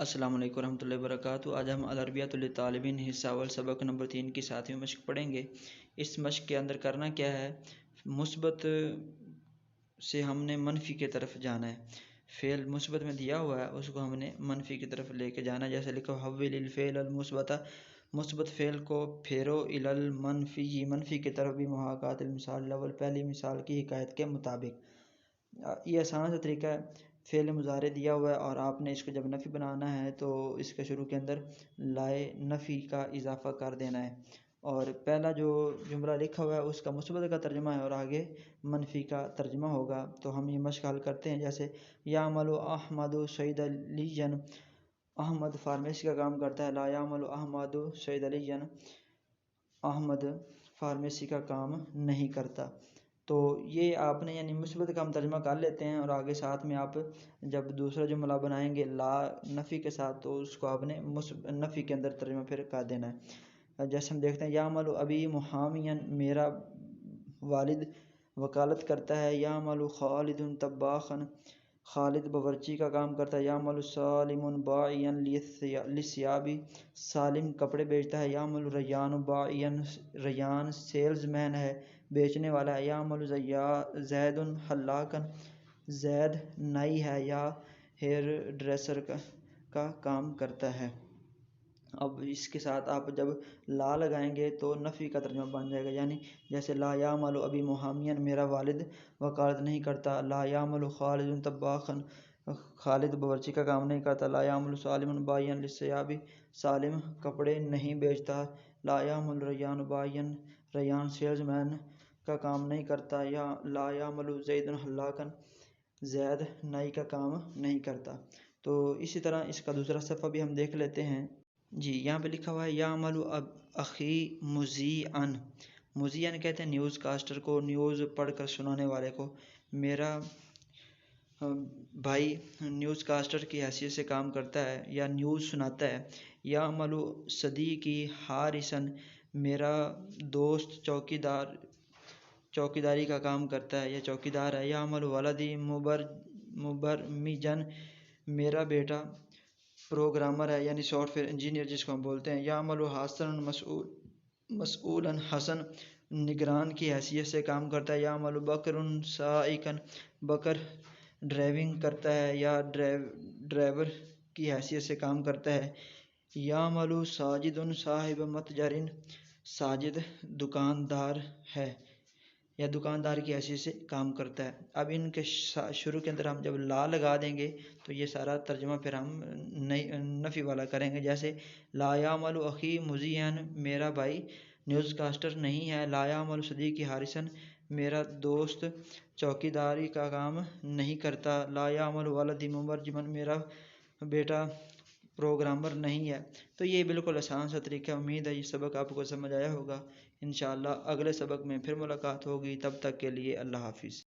السلام علیکم ورحمۃ اللہ وبرکاتہ۔ آج ہم العربیۃ للطالبین حصہ اول سبق نمبر 3 کی 7ویں مشق پڑھیں گے۔ اس مشق کے اندر کرنا کیا ہے، مثبت سے ہم نے منفی کی طرف جانا ہے۔ فعل مثبت میں دیا ہوا ہے، اس کو ہم نے منفی کی طرف لے کے جانا ہے۔ جیسے لکھو حول الفعل المثبت، مثبت فعل کو پھیرو الی المنفی، منفی کی طرف بھی محاکات المثال الاول، پہلی مثال کی حکایت کے مطابق۔ یہ آسان سا طریقہ ہے۔ فعل مضارع دیا ہوا ہے اور آپ نے اس کو جب نفی بنانا ہے تو اس کے شروع کے اندر لائے نفی کا اضافہ کر دینا ہے، اور پہلا جو جملہ لکھا ہوا ہے اس کا مثبت کا ترجمہ ہے اور آگے منفی کا ترجمہ ہوگا۔ تو ہم یہ مشق حل کرتے ہیں۔ جیسے یعمل احمد سعید علیٰ، احمد فارمیسی کا کام کرتا ہے، لا یعمل احمد سعید علیٰ، احمد فارمیسی کا کام نہیں کرتا۔ تو یہ آپ نے یعنی مثبت کا ہم ترجمہ کر لیتے ہیں، اور آگے ساتھ میں آپ جب دوسرا جملہ بنائیں گے لا نفی کے ساتھ تو اس کو آپ نے نفی کے اندر ترجمہ پھر کر دینا ہے۔ جیسے ہم دیکھتے ہیں یعمل ابی محامیا، میرا والد وکالت کرتا ہے، یعمل خالد طباخا، خالد باورچی کا کام کرتا ہے، یعمل سالم باعیا للثیاب، سالم کپڑے بیچتا ہے، یعمل ریان باعیا، ریان سیلز مین ہے، بیچنے والا ہے، یعمل زید حلاقا، زید نائی ہے یا ہیئر ڈریسر کا کام کرتا ہے۔ اب اس کے ساتھ آپ جب لا لگائیں گے تو نفی کا ترجمہ بن جائے گا، یعنی جیسے لا یعمل ابی محامیا، میرا والد وکالت نہیں کرتا، لا یعمل خالد طباخا، خالد باورچی کا کام نہیں کرتا، لا یعمل سالم باعیا للثیاب، سالم کپڑے نہیں بیچتا، لا یعمل ریان باعیا، ریان سیلز مین کا کام نہیں کرتا، یا لا یعمل زید حلاقا، زید نائی کا کام نہیں کرتا۔ تو اسی طرح اس کا دوسرا صفحہ بھی ہم دیکھ لیتے ہیں۔ جی یہاں پہ لکھا ہوا ہے یعمل اخی مذیعا، مذیعا کہتے ہیں نیوز کاسٹر کو، نیوز پڑھ کر سنانے والے کو۔ میرا بھائی نیوز کاسٹر کی حیثیت سے کام کرتا ہے یا نیوز سناتا ہے۔ یعمل صدیقی حارسا، میرا دوست چوکیداری کا کام کرتا ہے یا چوکیدار ہے۔ یعمل ولدی مبرمجا، میرا بیٹا پروگرامر ہے یعنی سافٹ ویئر انجینئر جس کو ہم بولتے ہیں۔ یعمل حسن مسئولا، حسن نگران کی حیثیت سے کام کرتا ہے۔ یعمل بکر سائقا، بکر ڈرائیونگ کرتا ہے یا ڈرائیور کی حیثیت سے کام کرتا ہے۔ یعمل ساجد صاحب متجر، ساجد دکاندار ہے یا دکاندار کی حیثیت سے کام کرتا ہے۔ اب ان کے شروع کے اندر ہم جب لا لگا دیں گے تو یہ سارا ترجمہ پھر ہم نفی والا کریں گے۔ جیسے لا یعمل اخی مذیعا، میرا بھائی نیوز کاسٹر نہیں ہے۔ لا یعمل صدیقی حارسا، میرا دوست چوکیداری کا کام نہیں کرتا۔ لا یعمل ولدی مبرمجا، میرا بیٹا پروگرامر نہیں ہے۔ تو یہ بالکل آسان سا طریقہ ہے۔ امید ہے یہ سبق آپ کو سمجھ آیا ہوگا۔ انشاءاللہ اگلے سبق میں پھر ملاقات ہوگی، تب تک کے لیے اللہ حافظ۔